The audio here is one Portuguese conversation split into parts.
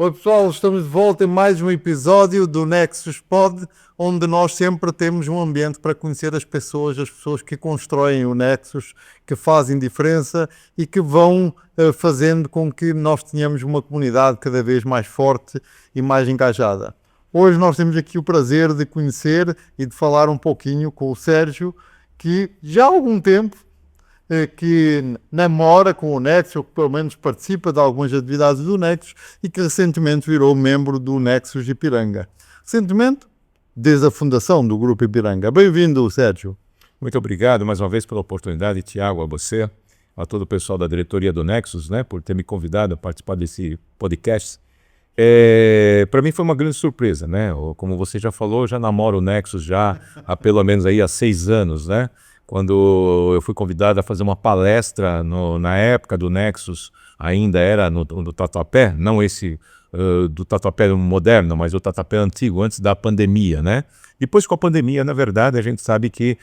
Oi pessoal, estamos de volta em mais um episódio do Nexus Pod, onde nós sempre temos um ambiente para conhecer as pessoas que constroem o Nexus, que fazem diferença e que vão fazendo com que nós tenhamos uma comunidade cada vez mais forte e mais engajada. Hoje nós temos aqui o prazer de conhecer e de falar um pouquinho com o Sérgio, que já há algum tempo que namora com o Nexus, ou que pelo menos participa de algumas atividades do Nexus e que recentemente virou membro do Nexus Ipiranga. Recentemente, desde a fundação do Grupo Ipiranga. Bem-vindo, Sérgio. Muito obrigado mais uma vez pela oportunidade, Tiago, a você, a todo o pessoal da diretoria do Nexus, né, por ter me convidado a participar desse podcast. Para mim foi uma grande surpresa, né? Como você já falou, eu já namoro o Nexus já há pelo menos aí há 6 anos, né? Quando eu fui convidado a fazer uma palestra na época do Nexus, ainda era no Tatuapé, não esse do Tatuapé moderno, mas o Tatuapé antigo, antes da pandemia, né? Depois com a pandemia, na verdade, a gente sabe que,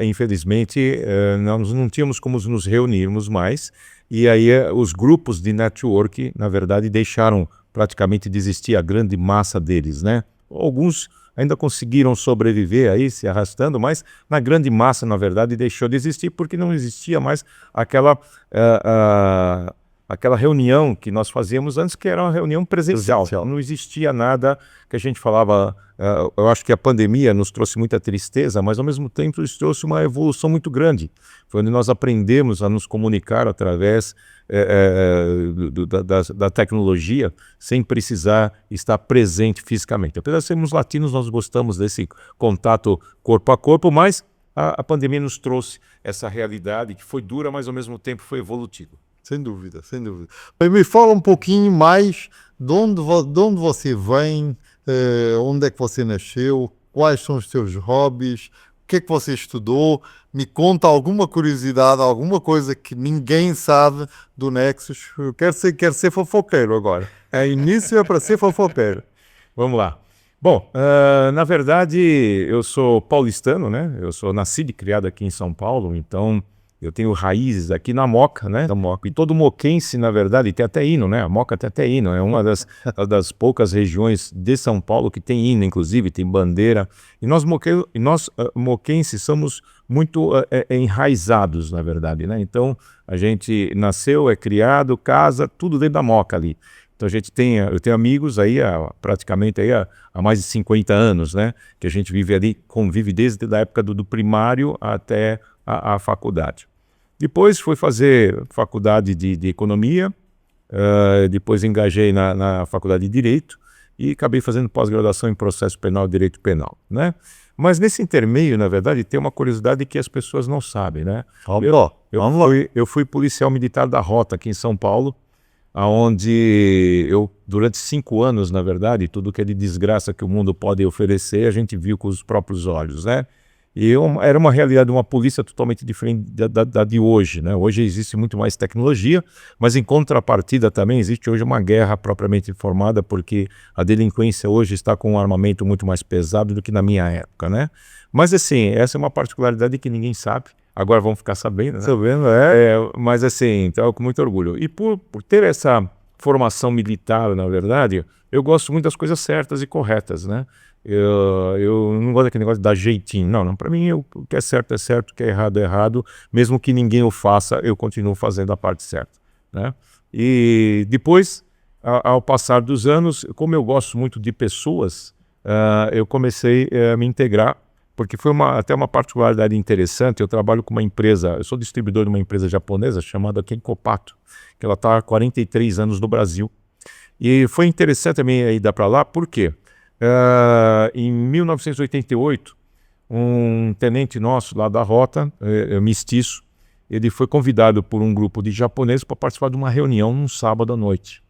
infelizmente, nós não tínhamos como nos reunirmos mais, e aí os grupos de network, na verdade, deixaram praticamente de existir a grande massa deles, né? Alguns ainda conseguiram sobreviver aí, se arrastando, mas na grande massa, na verdade, deixou de existir porque não existia mais aquela reunião que nós fazíamos antes, que era uma reunião presencial. Não existia nada que a gente falava. Eu acho que a pandemia nos trouxe muita tristeza, mas ao mesmo tempo isso trouxe uma evolução muito grande. Foi onde nós aprendemos a nos comunicar através da tecnologia, sem precisar estar presente fisicamente. Apesar de sermos latinos, nós gostamos desse contato corpo a corpo, mas a pandemia nos trouxe essa realidade que foi dura, mas ao mesmo tempo foi evolutiva. Sem dúvida, sem dúvida. Bem, me fala um pouquinho mais de onde você vem, onde é que você nasceu, quais são os seus hobbies, o que é que você estudou. Me conta alguma curiosidade, alguma coisa que ninguém sabe do Nexus. Eu quero ser fofoqueiro agora. Início é para ser fofoqueiro. Vamos lá. Bom, na verdade, eu sou paulistano, né? Eu sou nascido e criado aqui em São Paulo, então eu tenho raízes aqui na Moca, né? Da Moca. E todo moquense, na verdade, tem até hino, né? A Moca tem até hino. É uma das poucas regiões de São Paulo que tem hino, inclusive, tem bandeira. E nós moquenses somos muito enraizados, na verdade, né? Então, a gente nasceu, é criado, casa, tudo dentro da Moca ali. Então, eu tenho amigos aí, praticamente aí há mais de 50 anos, né? Que a gente vive ali, convive desde a época do primário até a faculdade. Depois fui fazer faculdade de economia, depois engajei na faculdade de direito e acabei fazendo pós-graduação em processo penal e direito penal, né? Mas nesse intermeio, na verdade, tem uma curiosidade que as pessoas não sabem, né? Eu fui policial militar da Rota aqui em São Paulo, onde eu, durante 5 anos, na verdade, tudo que é de desgraça que o mundo pode oferecer, a gente viu com os próprios olhos, né? E era uma realidade, uma polícia totalmente diferente da de hoje, né? Hoje existe muito mais tecnologia, mas em contrapartida também existe hoje uma guerra propriamente informada, porque a delinquência hoje está com um armamento muito mais pesado do que na minha época, né? Mas assim, essa é uma particularidade que ninguém sabe. Agora vão ficar sabendo, né? Sabendo, mas assim, então, com muito orgulho. E por ter essa formação militar, na verdade, eu gosto muito das coisas certas e corretas, né? Eu não gosto daquele negócio de dar jeitinho. Não, para mim o que é certo, o que é errado. Mesmo que ninguém o faça, eu continuo fazendo a parte certa, né? E depois, ao passar dos anos, como eu gosto muito de pessoas, eu comecei a me integrar, porque foi até uma particularidade interessante. Eu trabalho com uma empresa, eu sou distribuidor de uma empresa japonesa chamada Kenkopato, que ela está há 43 anos no Brasil. E foi interessante também ir dar para lá, por quê? Em 1988, um tenente nosso lá da Rota, mestiço, ele foi convidado por um grupo de japoneses para participar de uma reunião num sábado à noite.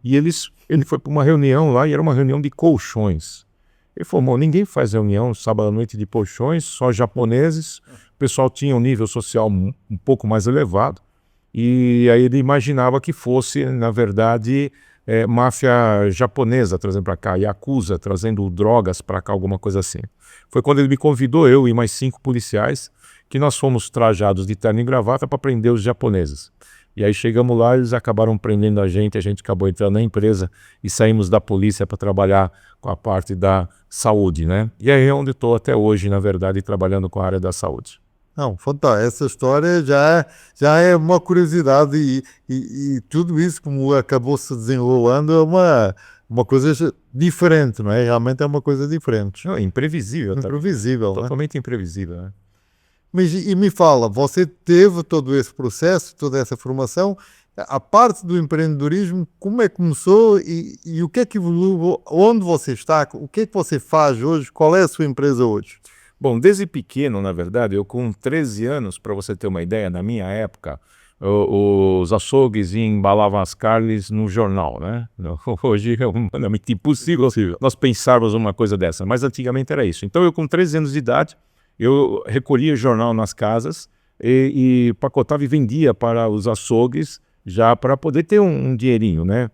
E ele foi para uma reunião lá e era uma reunião de colchões. Ele falou: ninguém faz reunião sábado à noite de colchões, só japoneses. O pessoal tinha um nível social um pouco mais elevado. E aí ele imaginava que fosse, na verdade, máfia japonesa trazendo para cá, Yakuza trazendo drogas para cá, alguma coisa assim. Foi quando ele me convidou, eu e mais 5 policiais, que nós fomos trajados de terno e gravata para prender os japoneses. E aí chegamos lá, eles acabaram prendendo a gente acabou entrando na empresa e saímos da polícia para trabalhar com a parte da saúde, né? E aí é onde estou até hoje, na verdade, trabalhando com a área da saúde. Não, fantástico. Essa história já é uma curiosidade e tudo isso como acabou se desenrolando é uma coisa diferente, não é? Realmente é uma coisa diferente. Não, é imprevisível, tá? Imprevisível, né? Totalmente imprevisível, né? Mas e me fala, você teve todo esse processo, toda essa formação, a parte do empreendedorismo, como é que começou e o que é que evoluiu, onde você está, o que é que você faz hoje, qual é a sua empresa hoje? Bom, desde pequeno, na verdade, eu com 13 anos, para você ter uma ideia, na minha época, os açougues embalavam as carnes no jornal, né? Hoje é humanamente impossível nós pensarmos uma coisa dessa, mas antigamente era isso. Então eu com 13 anos de idade, eu recolhia jornal nas casas e pacotava e vendia para os açougues já para poder ter um dinheirinho, né?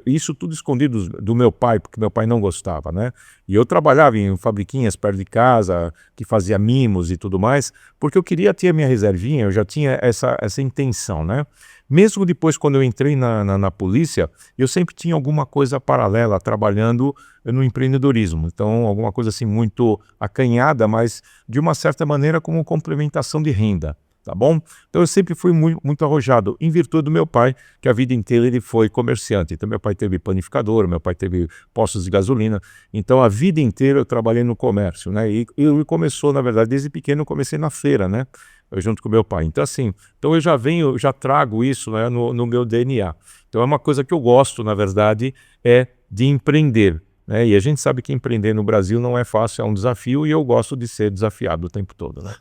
Isso tudo escondido do meu pai, porque meu pai não gostava, né? E eu trabalhava em fabriquinhas perto de casa, que fazia mimos e tudo mais, porque eu queria ter a minha reservinha, eu já tinha essa intenção, né? Mesmo depois, quando eu entrei na polícia, eu sempre tinha alguma coisa paralela, trabalhando no empreendedorismo. Então, alguma coisa assim muito acanhada, mas de uma certa maneira como complementação de renda. Tá bom? Então eu sempre fui muito arrojado, em virtude do meu pai, que a vida inteira ele foi comerciante. Então meu pai teve panificador, meu pai teve postos de gasolina. Então a vida inteira eu trabalhei no comércio, né? E começou, na verdade, desde pequeno eu comecei na feira, né? Junto com meu pai. Então assim, então eu já trago isso, né, no meu DNA. Então é uma coisa que eu gosto, na verdade, é de empreender. Né? E a gente sabe que empreender no Brasil não é fácil, é um desafio e eu gosto de ser desafiado o tempo todo, né?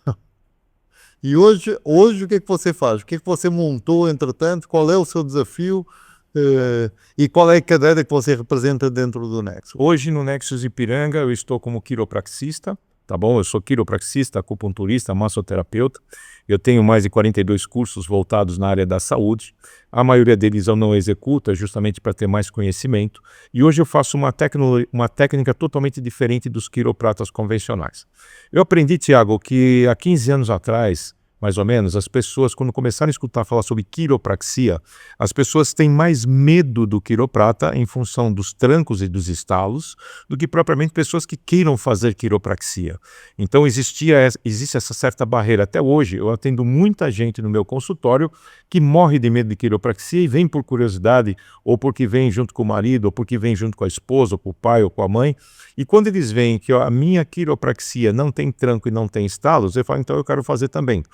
E hoje o que é que você faz? O que é que você montou, entretanto? Qual é o seu desafio? E qual é a cadeira que você representa dentro do Nexus? Hoje no Nexus Ipiranga eu estou como quiropraxista, tá bom? Eu sou quiropraxista, acupunturista, massoterapeuta. Eu tenho mais de 42 cursos voltados na área da saúde. A maioria deles eu não executo, justamente para ter mais conhecimento. E hoje eu faço uma técnica totalmente diferente dos quiropratas convencionais. Eu aprendi, Tiago, que há 15 anos atrás, mais ou menos, as pessoas, quando começaram a escutar falar sobre quiropraxia, as pessoas têm mais medo do quiroprata em função dos trancos e dos estalos, do que propriamente pessoas que queiram fazer quiropraxia. Então existe essa certa barreira. Até hoje eu atendo muita gente no meu consultório que morre de medo de quiropraxia e vem por curiosidade, ou porque vem junto com o marido, ou porque vem junto com a esposa, ou com o pai, ou com a mãe. E quando eles veem que a minha quiropraxia não tem tranco e não tem estalos, eu falo, então eu quero fazer também.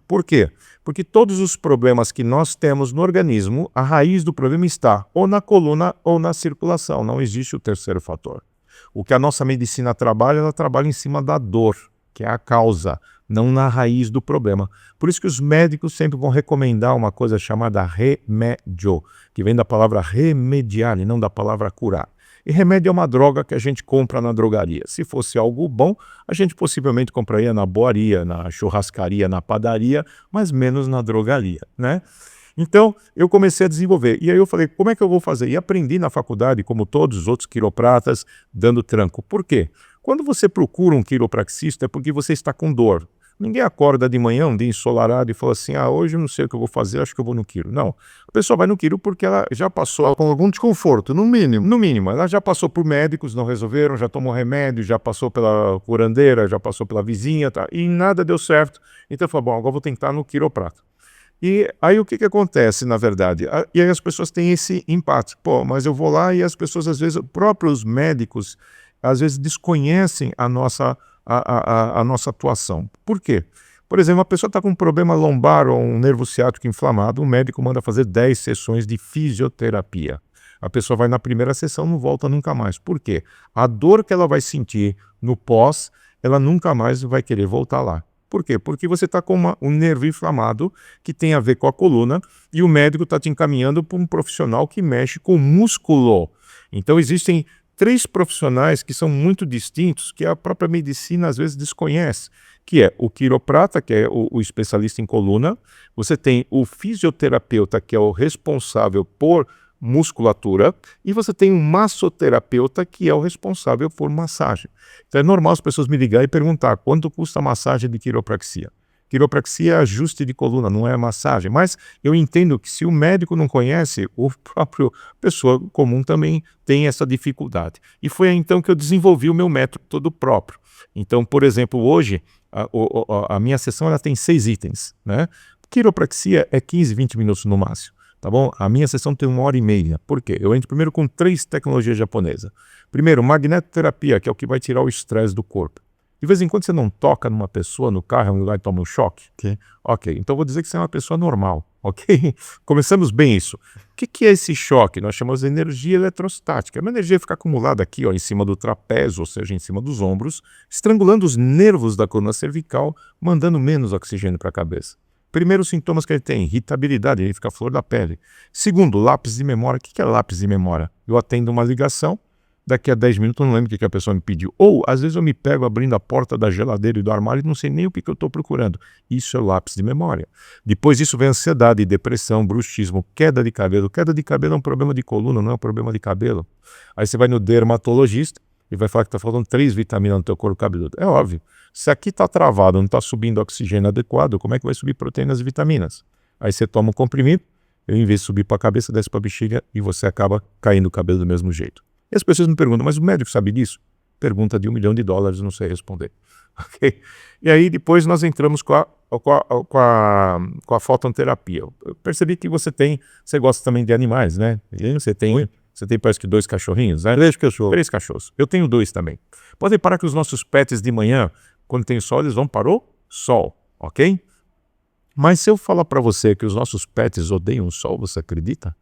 Por quê? Porque todos os problemas que nós temos no organismo, a raiz do problema está ou na coluna ou na circulação. Não existe o terceiro fator. O que a nossa medicina trabalha, ela trabalha em cima da dor, que é a causa, não na raiz do problema. Por isso que os médicos sempre vão recomendar uma coisa chamada remédio, que vem da palavra remediar e não da palavra curar. E remédio é uma droga que a gente compra na drogaria. Se fosse algo bom, a gente possivelmente compraria na boaria, na churrascaria, na padaria, mas menos na drogaria, né? Então, eu comecei a desenvolver. E aí eu falei, como é que eu vou fazer? E aprendi na faculdade, como todos os outros quiropratas, dando tranco. Por quê? Quando você procura um quiropraxista é porque você está com dor. Ninguém acorda de manhã, um dia ensolarado, e fala assim, hoje eu não sei o que eu vou fazer, acho que eu vou no quiro. Não, a pessoa vai no quiro porque ela já passou... Com algum desconforto, no mínimo. No mínimo, ela já passou por médicos, não resolveram, já tomou remédio, já passou pela curandeira, já passou pela vizinha, tá? E nada deu certo. Então eu falei, bom, agora eu vou tentar no quiroprata. E aí o que acontece, na verdade? E aí as pessoas têm esse empate. Pô, mas eu vou lá e as pessoas, às vezes, próprios médicos, às vezes desconhecem a nossa atuação. Por quê? Por exemplo, uma pessoa está com um problema lombar ou um nervo ciático inflamado, o médico manda fazer 10 sessões de fisioterapia. A pessoa vai na primeira sessão, não volta nunca mais. Por quê? A dor que ela vai sentir no pós, ela nunca mais vai querer voltar lá. Por quê? Porque você está com um nervo inflamado que tem a ver com a coluna e o médico está te encaminhando para um profissional que mexe com o músculo. Então existem 3 profissionais que são muito distintos, que a própria medicina às vezes desconhece, que é o quiroprata, que é o especialista em coluna, você tem o fisioterapeuta, que é o responsável por musculatura, e você tem um massoterapeuta, que é o responsável por massagem. Então é normal as pessoas me ligarem e perguntar quanto custa a massagem de quiropraxia. Quiropraxia é ajuste de coluna, não é massagem. Mas eu entendo que se o médico não conhece, o próprio pessoa comum também tem essa dificuldade. E foi então que eu desenvolvi o meu método próprio. Então, por exemplo, hoje a minha sessão ela tem 6 itens, né? Quiropraxia é 15, 20 minutos no máximo. Tá bom? A minha sessão tem 1h30. Por quê? Eu entro primeiro com 3 tecnologias japonesas. Primeiro, magnetoterapia, que é o que vai tirar o estresse do corpo. De vez em quando você não toca numa pessoa no carro e vai tomar um choque? Ok, então vou dizer que você é uma pessoa normal, ok? Começamos bem isso. O que é esse choque? Nós chamamos de energia eletrostática. É uma energia que fica acumulada aqui, ó, em cima do trapézio, ou seja, em cima dos ombros, estrangulando os nervos da coluna cervical, mandando menos oxigênio para a cabeça. Primeiros sintomas que ele tem, irritabilidade, ele fica a flor da pele. Segundo, lápis de memória. O que é lápis de memória? Eu atendo uma ligação, daqui a 10 minutos eu não lembro o que a pessoa me pediu. Ou, às vezes eu me pego abrindo a porta da geladeira e do armário e não sei nem o que eu estou procurando. Isso é lápis de memória. Depois disso vem ansiedade, depressão, bruxismo, queda de cabelo. Queda de cabelo é um problema de coluna, não é um problema de cabelo. Aí você vai no dermatologista e vai falar que está faltando 3 vitaminas no teu couro cabeludo. É óbvio. Se aqui está travado, não está subindo oxigênio adequado, como é que vai subir proteínas e vitaminas? Aí você toma um comprimido, em vez de subir para a cabeça, desce para a bexiga e você acaba caindo o cabelo do mesmo jeito. E as pessoas me perguntam, mas o médico sabe disso? Pergunta de $1 milhão, não sei responder. Okay? E aí depois nós entramos com a fototerapia. Eu percebi que você gosta também de animais, né? E você tem parece que 2 cachorrinhos, né? 3 cachorros. 3 cachorros. Eu tenho 2 também. Pode reparar que os nossos pets de manhã, quando tem sol, eles vão para o sol, ok? Mas se eu falar para você que os nossos pets odeiam o sol, você acredita?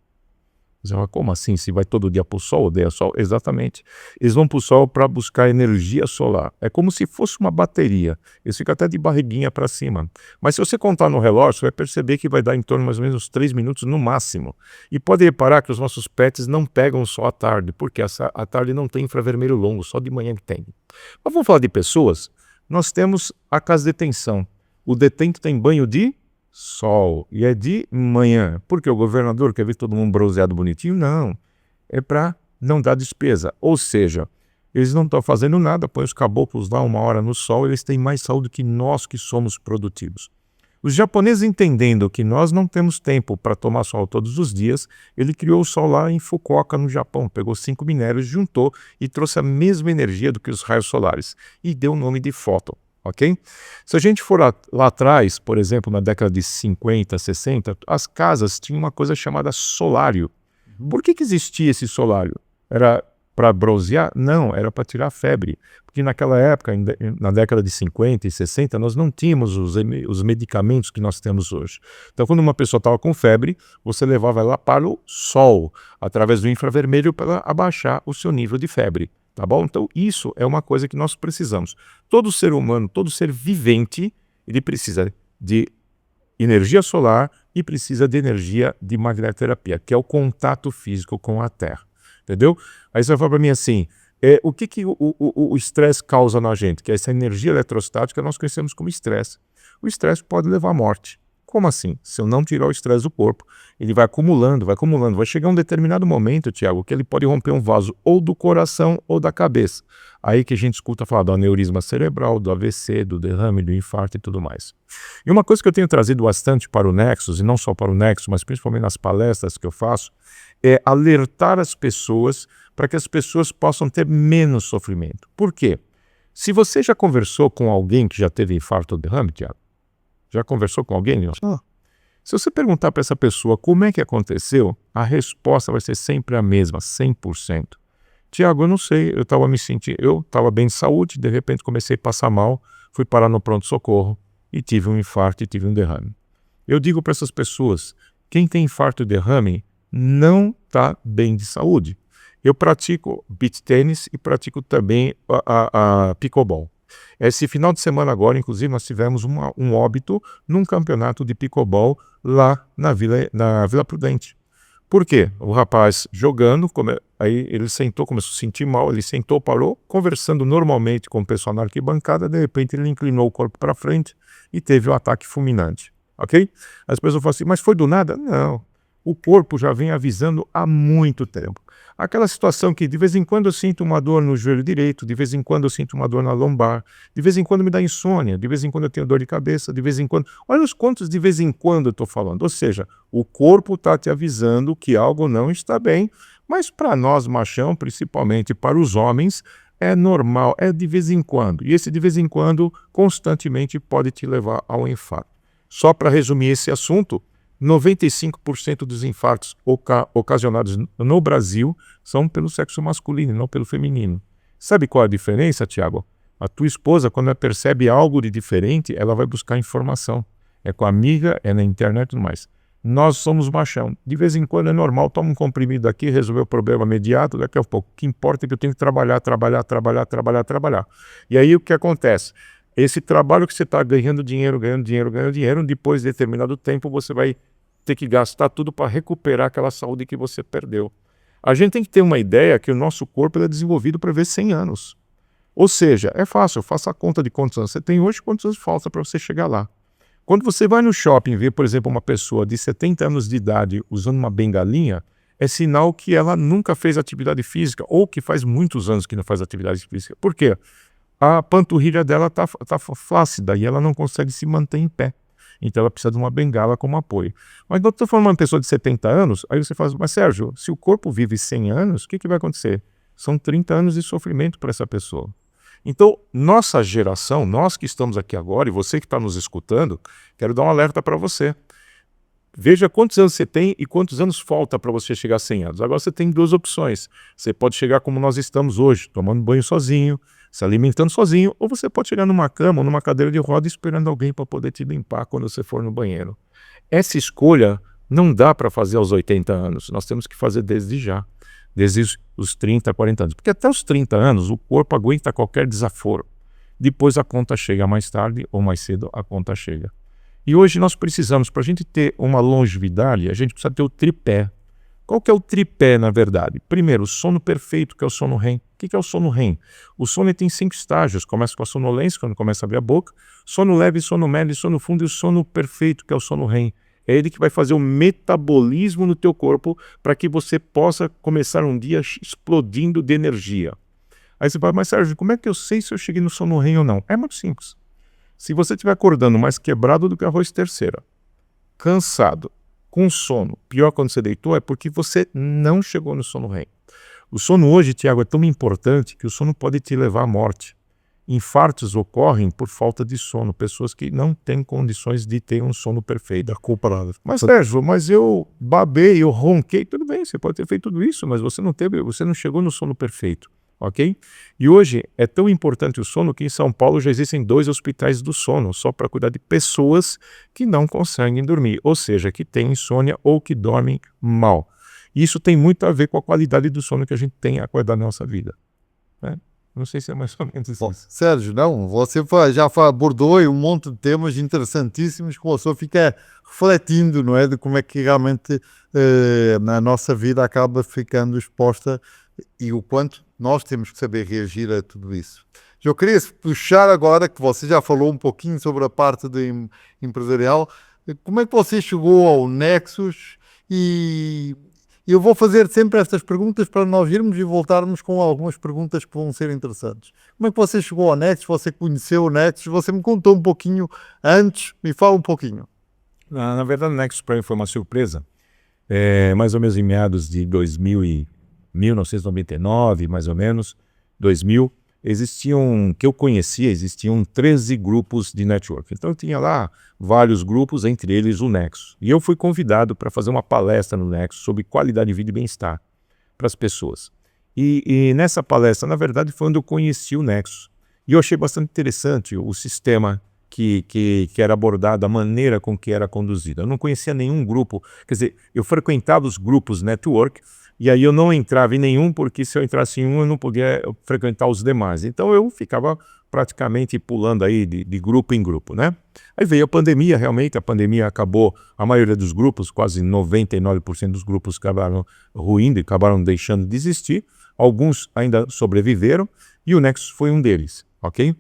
Você fala, como assim? Se vai todo dia para o sol, odeia sol? Exatamente. Eles vão para o sol para buscar energia solar. É como se fosse uma bateria. Eles ficam até de barriguinha para cima. Mas se você contar no relógio, você vai perceber que vai dar em torno de mais ou menos 3 minutos no máximo. E pode reparar que os nossos pets não pegam sol à tarde, porque à tarde não tem infravermelho longo, só de manhã que tem. Mas vamos falar de pessoas? Nós temos a casa de detenção. O detento tem banho de sol, e é de manhã. Porque o governador quer ver todo mundo bronzeado bonitinho? Não, é para não dar despesa. Ou seja, eles não estão fazendo nada, põe os caboclos lá 1 hora no sol, eles têm mais saúde que nós que somos produtivos. Os japoneses, entendendo que nós não temos tempo para tomar sol todos os dias, ele criou o sol lá em Fukuoka, no Japão, pegou 5 minérios, juntou e trouxe a mesma energia do que os raios solares e deu o nome de fóton. Ok? Se a gente for lá atrás, por exemplo, na década de 50, 60, as casas tinham uma coisa chamada solário. Por que existia esse solário? Era para bronzear? Não, era para tirar febre. Porque naquela época, na década de 50 e 60, nós não tínhamos os medicamentos que nós temos hoje. Então, quando uma pessoa estava com febre, você levava ela para o sol, através do infravermelho, para abaixar o seu nível de febre. Tá bom? Então, isso é uma coisa que nós precisamos. Todo ser humano, todo ser vivente, ele precisa de energia solar e precisa de energia de magnetoterapia, que é o contato físico com a Terra. Entendeu? Aí você vai falar para mim assim, o que o estresse causa na gente? Que é essa energia eletrostática nós conhecemos como estresse. O estresse pode levar à morte. Como assim? Se eu não tirar o estresse do corpo, ele vai acumulando. Vai chegar um determinado momento, Tiago, que ele pode romper um vaso ou do coração ou da cabeça. Aí que a gente escuta falar do aneurisma cerebral, do AVC, do derrame, do infarto e tudo mais. E uma coisa que eu tenho trazido bastante para o Nexus, e não só para o Nexus, mas principalmente nas palestras que eu faço, é alertar as pessoas para que as pessoas possam ter menos sofrimento. Por quê? Se você já conversou com alguém que já teve infarto ou derrame, Tiago, já conversou com alguém? Se você perguntar para essa pessoa como é que aconteceu, a resposta vai ser sempre a mesma, 100%. Tiago, eu não sei, eu estava bem de saúde, de repente comecei a passar mal, fui parar no pronto-socorro e tive um infarto e tive um derrame. Eu digo para essas pessoas, quem tem infarto e derrame não está bem de saúde. Eu pratico beach tênis e pratico também a pickleball. Esse final de semana agora, inclusive, nós tivemos um óbito num campeonato de pickleball lá na Vila Prudente. Por quê? O rapaz jogando, aí ele sentou, começou a sentir mal, ele sentou, parou, conversando normalmente com o pessoal na arquibancada, de repente ele inclinou o corpo para frente e teve um ataque fulminante. Ok? As pessoas falam assim, mas foi do nada? Não. O corpo já vem avisando há muito tempo. Aquela situação que de vez em quando eu sinto uma dor no joelho direito, de vez em quando eu sinto uma dor na lombar, de vez em quando me dá insônia, de vez em quando eu tenho dor de cabeça, de vez em quando... Olha os quantos de vez em quando eu estou falando. Ou seja, o corpo está te avisando que algo não está bem, mas para nós, machão, principalmente para os homens, é normal, é de vez em quando. E esse de vez em quando, constantemente, pode te levar ao infarto. Só para resumir esse assunto, 95% dos infartos ocasionados no Brasil são pelo sexo masculino, não pelo feminino. Sabe qual é a diferença, Tiago? A tua esposa, quando ela percebe algo de diferente, ela vai buscar informação. É com a amiga, é na internet e tudo mais. Nós somos machão. De vez em quando é normal, toma um comprimido aqui, resolver o problema imediato, daqui a pouco. O que importa é que eu tenho que trabalhar. E aí o que acontece? Esse trabalho que você está ganhando dinheiro, depois de determinado tempo você vai ter que gastar tudo para recuperar aquela saúde que você perdeu. A gente tem que ter uma ideia que o nosso corpo é desenvolvido para ver 100 anos. Ou seja, é fácil, faça a conta de quantos anos você tem hoje, quantos anos falta para você chegar lá. Quando você vai no shopping e vê, por exemplo, uma pessoa de 70 anos de idade usando uma bengalinha, é sinal que ela nunca fez atividade física ou que faz muitos anos que não faz atividade física. Por quê? A panturrilha dela tá flácida e ela não consegue se manter em pé. Então ela precisa de uma bengala como apoio. Mas quando eu estou falando de uma pessoa de 70 anos, aí você fala, mas Sérgio, se o corpo vive 100 anos, o que vai acontecer? São 30 anos de sofrimento para essa pessoa. Então, nossa geração, nós que estamos aqui agora, e você que está nos escutando, quero dar um alerta para você. Veja quantos anos você tem e quantos anos falta para você chegar a 100 anos. Agora você tem duas opções. Você pode chegar como nós estamos hoje, tomando banho sozinho, se alimentando sozinho, ou você pode chegar numa cama ou numa cadeira de roda esperando alguém para poder te limpar quando você for no banheiro. Essa escolha não dá para fazer aos 80 anos. Nós temos que fazer desde já. Desde os 30, 40 anos. Porque até os 30 anos o corpo aguenta qualquer desaforo. Depois a conta chega mais tarde ou mais cedo, a conta chega. E hoje nós precisamos, para a gente ter uma longevidade, a gente precisa ter o tripé. Qual que é o tripé, na verdade? Primeiro, o sono perfeito, que é o sono REM. O que é o sono REM? O sono tem 5 estágios. Começa com a sonolência, quando começa a abrir a boca. Sono leve, sono médio, sono fundo e o sono perfeito, que é o sono REM. É ele que vai fazer o metabolismo no teu corpo para que você possa começar um dia explodindo de energia. Aí você fala, mas Sérgio, como é que eu sei se eu cheguei no sono REM ou não? É muito simples. Se você estiver acordando mais quebrado do que arroz terceira, cansado, com sono, pior quando você deitou, é porque você não chegou no sono REM. O sono hoje, Tiago, é tão importante que o sono pode te levar à morte. Infartos ocorrem por falta de sono, pessoas que não têm condições de ter um sono perfeito. Mas Sérgio, mas eu babei, eu ronquei, tudo bem, você pode ter feito tudo isso, mas você não chegou no sono perfeito, ok? E hoje é tão importante o sono que em São Paulo já existem 2 hospitais do sono, só para cuidar de pessoas que não conseguem dormir, ou seja, que têm insônia ou que dormem mal. E isso tem muito a ver com a qualidade do sono que a gente tem a cuidar da nossa vida, né? Não sei se é mais ou menos isso. Bom, Sérgio, não, você já abordou aí um monte de temas interessantíssimos que a pessoa fica refletindo, não é? De como é que realmente a nossa vida acaba ficando exposta e o quanto nós temos que saber reagir a tudo isso. Eu queria puxar agora, que você já falou um pouquinho sobre a parte empresarial, como é que você chegou ao Nexus e... Eu vou fazer sempre estas perguntas para nós irmos e voltarmos com algumas perguntas que vão ser interessantes. Como é que você chegou ao Nexus? Você conheceu o Nexus? Você me contou um pouquinho antes, me fala um pouquinho. Na verdade, o Nexus para mim foi uma surpresa. Mais ou menos em meados de 1999, mais ou menos, 2000, que eu conhecia, existiam 13 grupos de network. Então eu tinha lá vários grupos, entre eles o Nexus. E eu fui convidado para fazer uma palestra no Nexus sobre qualidade de vida e bem-estar para as pessoas. E nessa palestra, na verdade, foi onde eu conheci o Nexus. E eu achei bastante interessante o sistema que era abordado, a maneira com que era conduzida. Eu não conhecia nenhum grupo, quer dizer, eu frequentava os grupos network, e aí eu não entrava em nenhum, porque se eu entrasse em um, eu não podia frequentar os demais. Então eu ficava praticamente pulando aí de grupo em grupo, né? Aí veio a pandemia, realmente, a pandemia acabou, a maioria dos grupos, quase 99% dos grupos acabaram ruindo e acabaram deixando de existir. Alguns ainda sobreviveram, e o Nexus foi um deles, ok?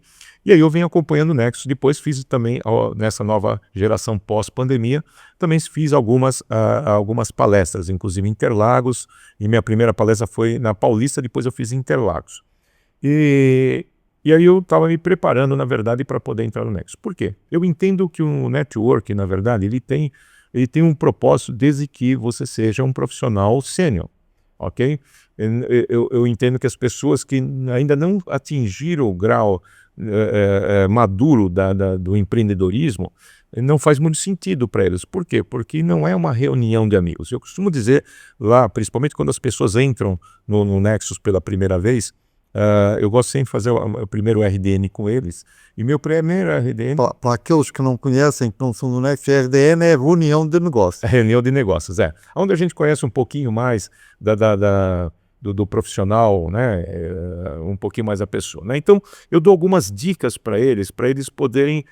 E aí eu venho acompanhando o Nexus. Depois fiz também, nessa nova geração pós-pandemia, também fiz algumas palestras, inclusive em Interlagos. E minha primeira palestra foi na Paulista, depois eu fiz em Interlagos. E aí eu estava me preparando, na verdade, para poder entrar no Nexus. Por quê? Eu entendo que o network, na verdade, ele tem um propósito desde que você seja um profissional sênior, ok? Eu entendo que as pessoas que ainda não atingiram o grau maduro do empreendedorismo, não faz muito sentido para eles. Por quê? Porque não é uma reunião de amigos. Eu costumo dizer lá, principalmente quando as pessoas entram no Nexus pela primeira vez, eu gosto sempre de fazer o primeiro RDN com eles. E meu primeiro RDN... Para aqueles que não conhecem, que não são do Nexus, RDN é reunião de negócios. É reunião de negócios, onde a gente conhece um pouquinho mais do profissional, né? Um pouquinho mais a pessoa, né? Então, eu dou algumas dicas para eles poderem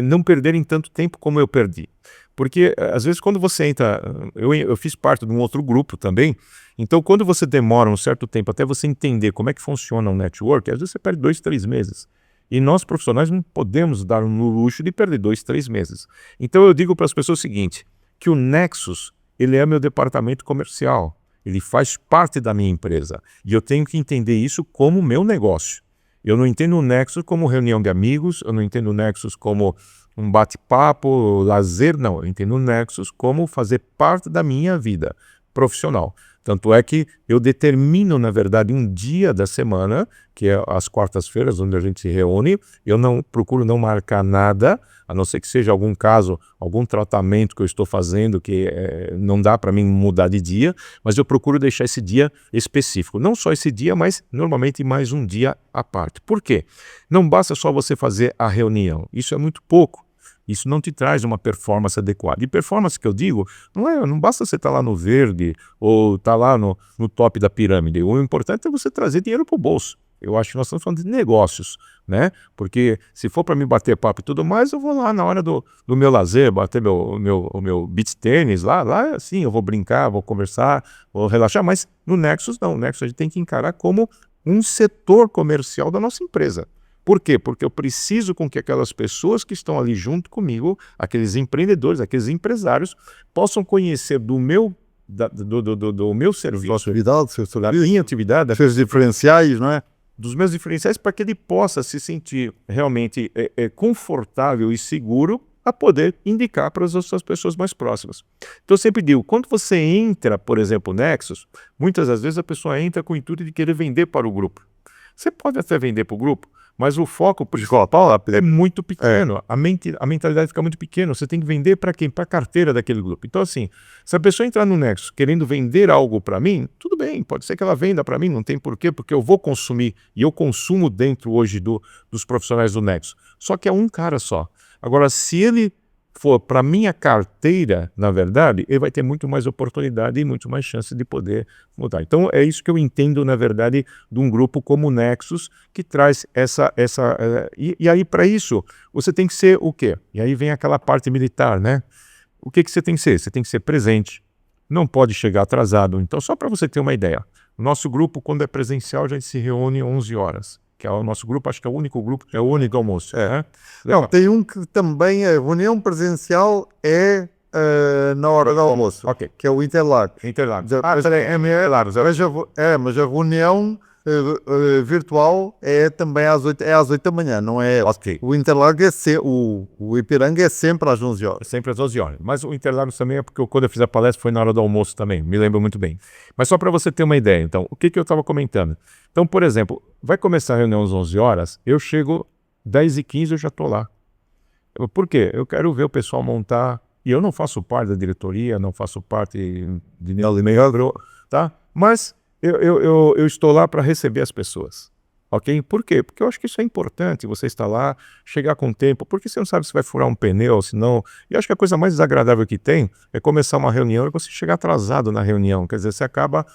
não perderem tanto tempo como eu perdi. Porque, às vezes, quando você entra... Eu fiz parte de um outro grupo também, então, quando você demora um certo tempo até você entender como é que funciona um network, às vezes você perde 2, 3 meses. E nós, profissionais, não podemos dar no luxo de perder 2, 3 meses. Então, eu digo para as pessoas o seguinte, que o Nexus, ele é meu departamento comercial. Ele faz parte da minha empresa. E eu tenho que entender isso como meu negócio. Eu não entendo o Nexus como reunião de amigos, eu não entendo o Nexus como um bate-papo, lazer, não. Eu entendo o Nexus como fazer parte da minha vida profissional. Tanto é que eu determino, na verdade, um dia da semana, que é as quartas-feiras, onde a gente se reúne. Eu procuro não marcar nada, a não ser que seja algum caso, algum tratamento que eu estou fazendo, que não dá para mim mudar de dia, mas eu procuro deixar esse dia específico. Não só esse dia, mas normalmente mais um dia à parte. Por quê? Não basta só você fazer a reunião. Isso é muito pouco. Isso não te traz uma performance adequada. E performance que eu digo, não basta você estar lá no verde ou estar lá no top da pirâmide. O importante é você trazer dinheiro para o bolso. Eu acho que nós estamos falando de negócios, né? Porque se for para me bater papo e tudo mais, eu vou lá na hora do meu lazer, bater o meu beach tênis, lá assim, eu vou brincar, vou conversar, vou relaxar, mas no Nexus não. No Nexus a gente tem que encarar como um setor comercial da nossa empresa. Por quê? Porque eu preciso com que aquelas pessoas que estão ali junto comigo, aqueles empreendedores, aqueles empresários, possam conhecer do meu serviço, da minha atividade, Dos seus diferenciais, não é? dos meus diferenciais, para que ele possa se sentir realmente confortável e seguro a poder indicar para as outras pessoas mais próximas. Então eu sempre digo, quando você entra, por exemplo, no Nexus, muitas das vezes a pessoa entra com o intuito de querer vender para o grupo. Você pode até vender para o grupo, mas o foco principal é muito pequeno, a mentalidade fica muito pequena, você tem que vender para quem? Para a carteira daquele grupo. Então assim, se a pessoa entrar no Nexus querendo vender algo para mim, tudo bem, pode ser que ela venda para mim, não tem porquê, porque eu vou consumir, e eu consumo dentro hoje dos profissionais do Nexus. Só que é um cara só. Agora, se ele for para minha carteira, na verdade, ele vai ter muito mais oportunidade e muito mais chance de poder mudar. Então, é isso que eu entendo, na verdade, de um grupo como o Nexus, que traz e aí, para isso, você tem que ser o quê? E aí vem aquela parte militar, né? O que você tem que ser? Você tem que ser presente, não pode chegar atrasado. Então, só para você ter uma ideia, o nosso grupo, quando é presencial, a gente se reúne 11 horas. Que é o nosso grupo, acho que é o único grupo, é o único almoço. Não, tem um que também a reunião presencial na hora do almoço, que é o Interlagos. Interlagos. Mas a reunião virtual é também às 8 da manhã, não é? Ok. O Interlagos o Ipiranga é sempre às 11 horas. Sempre às 11 horas. Mas o Interlagos também é porque quando eu fiz a palestra foi na hora do almoço também, me lembro muito bem. Mas só para você ter uma ideia, então, o que eu estava comentando? Então, por exemplo, vai começar a reunião às 11 horas, eu chego 10h15, eu já estou lá. Por quê? Eu quero ver o pessoal montar, e eu não faço parte da diretoria, não faço parte de nenhum, tá? Mas eu estou lá para receber as pessoas. Ok? Por quê? Porque eu acho que isso é importante, você estar lá, chegar com tempo, porque você não sabe se vai furar um pneu, se não... E acho que a coisa mais desagradável que tem é começar uma reunião e você chegar atrasado na reunião, quer dizer, você acaba...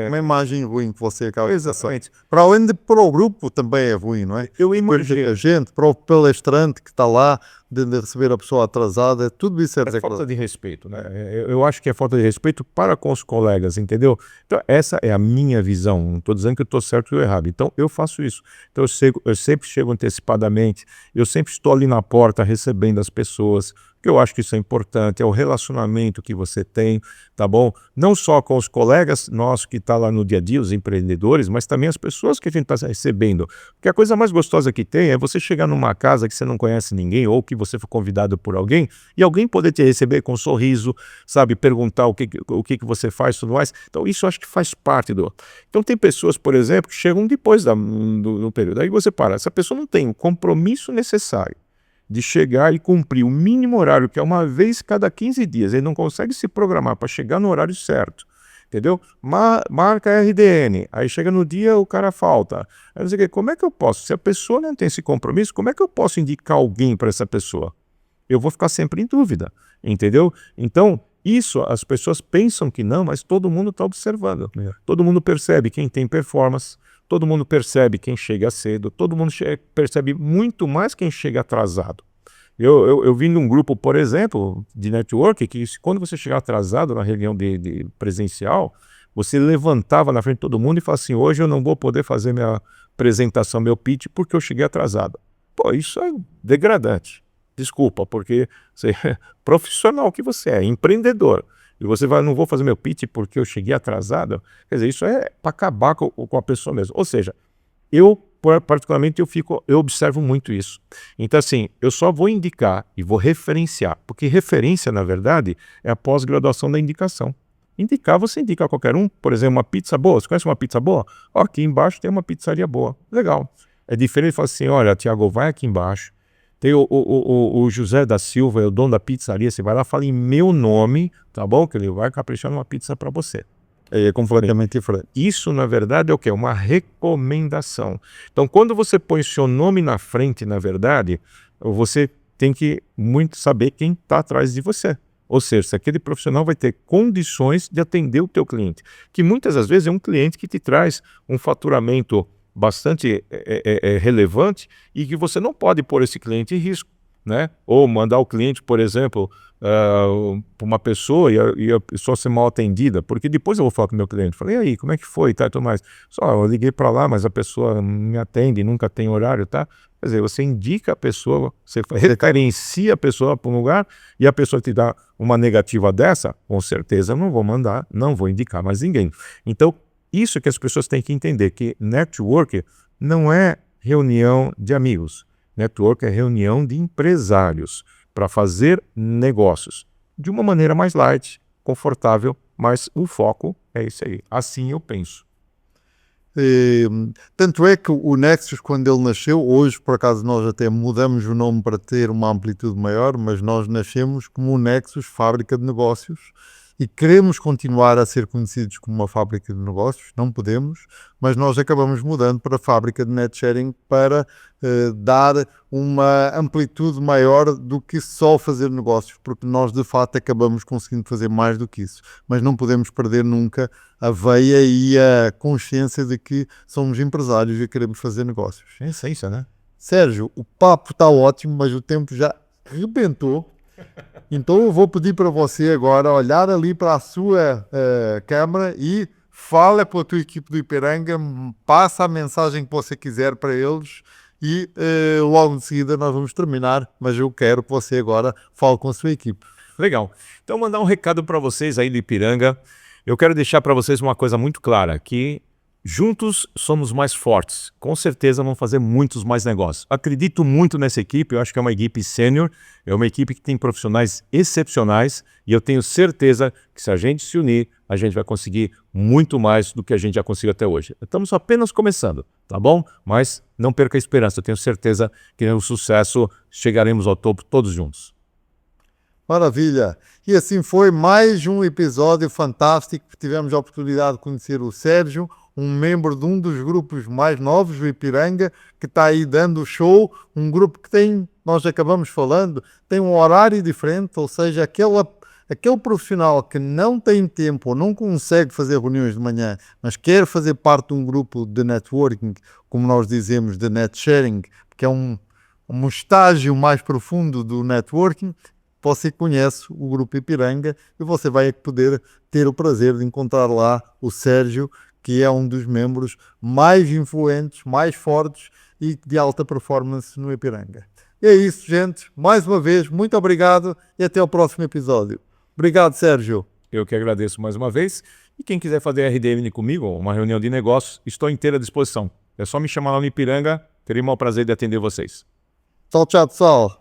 Uma imagem ruim que você acaba... Exatamente. Para além de para o grupo também é ruim, não é? Eu imagino. A gente, para o palestrante que está lá, de receber a pessoa atrasada, tudo isso é É falta de respeito, né? Eu acho que é falta de respeito para com os colegas, entendeu? Então, essa é a minha visão. Não estou dizendo que eu estou certo ou errado. Então, eu faço isso. Então, eu sempre chego antecipadamente, eu sempre estou ali na porta recebendo as pessoas, porque eu acho que isso é importante, é o relacionamento que você tem, tá bom? Não só com os colegas nossos que estão lá no dia a dia, os empreendedores, mas também as pessoas que a gente está recebendo. Porque a coisa mais gostosa que tem é você chegar numa casa que você não conhece ninguém ou que você foi convidado por alguém e alguém poder te receber com um sorriso, sabe? Perguntar o que você faz e tudo mais. Então, isso eu acho que faz parte do... Então, tem pessoas, por exemplo, que chegam depois do período. Aí você para, essa pessoa não tem o compromisso necessário de chegar e cumprir o mínimo horário, que é uma vez cada 15 dias. Ele não consegue se programar para chegar no horário certo, entendeu? Marca RDN, aí chega no dia o cara falta. Aí não sei o quê. Como é que eu posso? Se a pessoa não tem esse compromisso, como é que eu posso indicar alguém para essa pessoa? Eu vou ficar sempre em dúvida, entendeu? Então, isso as pessoas pensam que não, mas todo mundo está observando. Todo mundo percebe quem tem performance, todo mundo percebe quem chega cedo, todo mundo percebe muito mais quem chega atrasado. Eu vim de um grupo, por exemplo, de network, que quando você chegava atrasado na reunião de presencial, você levantava na frente de todo mundo e falava assim, hoje eu não vou poder fazer minha apresentação, meu pitch, porque eu cheguei atrasado. Pô, isso é degradante. Desculpa, porque você é profissional que você é, empreendedor. E você vai, não vou fazer meu pitch porque eu cheguei atrasado. Quer dizer, isso é para acabar com a pessoa mesmo. Ou seja, eu, particularmente, eu observo muito isso. Então, assim, eu só vou indicar e vou referenciar, porque referência, na verdade, é a pós-graduação da indicação. Indicar, você indica a qualquer um, por exemplo, uma pizza boa. Você conhece uma pizza boa? Ó, aqui embaixo tem uma pizzaria boa. Legal. É diferente de falar assim, olha, Tiago, vai aqui embaixo. Tem o José da Silva, é o dono da pizzaria, você vai lá, fala em meu nome, tá bom? Que ele vai caprichar numa pizza para você. É completamente diferente. Isso, na verdade, é o quê? Uma recomendação. Então, quando você põe seu nome na frente, na verdade, você tem que muito saber quem está atrás de você. Ou seja, se aquele profissional vai ter condições de atender o teu cliente, que muitas das vezes é um cliente que te traz um faturamento bastante relevante e que você não pode pôr esse cliente em risco, né? Ou mandar o cliente, por exemplo, para uma pessoa e a pessoa ser mal atendida, porque depois eu vou falar com o meu cliente, falei, e aí, como é que foi, tá, e tudo mais. Só, eu liguei para lá, mas a pessoa não me atende, nunca tem horário, tá? Quer dizer, você indica a pessoa, você referencia a pessoa para um lugar e a pessoa te dá uma negativa dessa, com certeza eu não vou mandar, não vou indicar mais ninguém. Então, isso que as pessoas têm que entender, que network não é reunião de amigos. Network é reunião de empresários para fazer negócios de uma maneira mais light, confortável, mas o foco é esse aí. Assim eu penso. Tanto é que o Nexus, quando ele nasceu, hoje por acaso nós até mudamos o nome para ter uma amplitude maior, mas nós nascemos como o Nexus Fábrica de Negócios e queremos continuar a ser conhecidos como uma fábrica de negócios, não podemos, mas nós acabamos mudando para a fábrica de net sharing para dar uma amplitude maior do que só fazer negócios, porque nós de fato acabamos conseguindo fazer mais do que isso, mas não podemos perder nunca a veia e a consciência de que somos empresários e queremos fazer negócios. É essência, né? Sérgio, o papo está ótimo, mas o tempo já arrebentou. Então eu vou pedir para você agora olhar ali para a sua câmara e fala para a tua equipe do Ipiranga, passa a mensagem que você quiser para eles e logo de seguida nós vamos terminar, mas eu quero que você agora fale com a sua equipe. Legal. Então mandar um recado para vocês aí do Ipiranga. Eu quero deixar para vocês uma coisa muito clara, que juntos somos mais fortes. Com certeza vamos fazer muitos mais negócios. Acredito muito nessa equipe, eu acho que é uma equipe sênior, é uma equipe que tem profissionais excepcionais e eu tenho certeza que se a gente se unir, a gente vai conseguir muito mais do que a gente já conseguiu até hoje. Estamos apenas começando, tá bom? Mas não perca a esperança, eu tenho certeza que no sucesso chegaremos ao topo todos juntos. Maravilha! E assim foi mais um episódio fantástico. Tivemos a oportunidade de conhecer o Sérgio, um membro de um dos grupos mais novos do Ipiranga, que está aí dando show, um grupo que tem, nós acabamos falando, tem um horário diferente, ou seja, aquele profissional que não tem tempo ou não consegue fazer reuniões de manhã, mas quer fazer parte de um grupo de networking, como nós dizemos, de net sharing, que é um estágio mais profundo do networking, você conhece o Grupo Ipiranga e você vai poder ter o prazer de encontrar lá o Sérgio, que é um dos membros mais influentes, mais fortes e de alta performance no Ipiranga. E é isso, gente. Mais uma vez, muito obrigado e até o próximo episódio. Obrigado, Sérgio. Eu que agradeço mais uma vez. E quem quiser fazer RDM comigo, uma reunião de negócios, estou inteira à disposição. É só me chamar lá no Ipiranga, terei o maior prazer de atender vocês. Tchau, tchau, pessoal.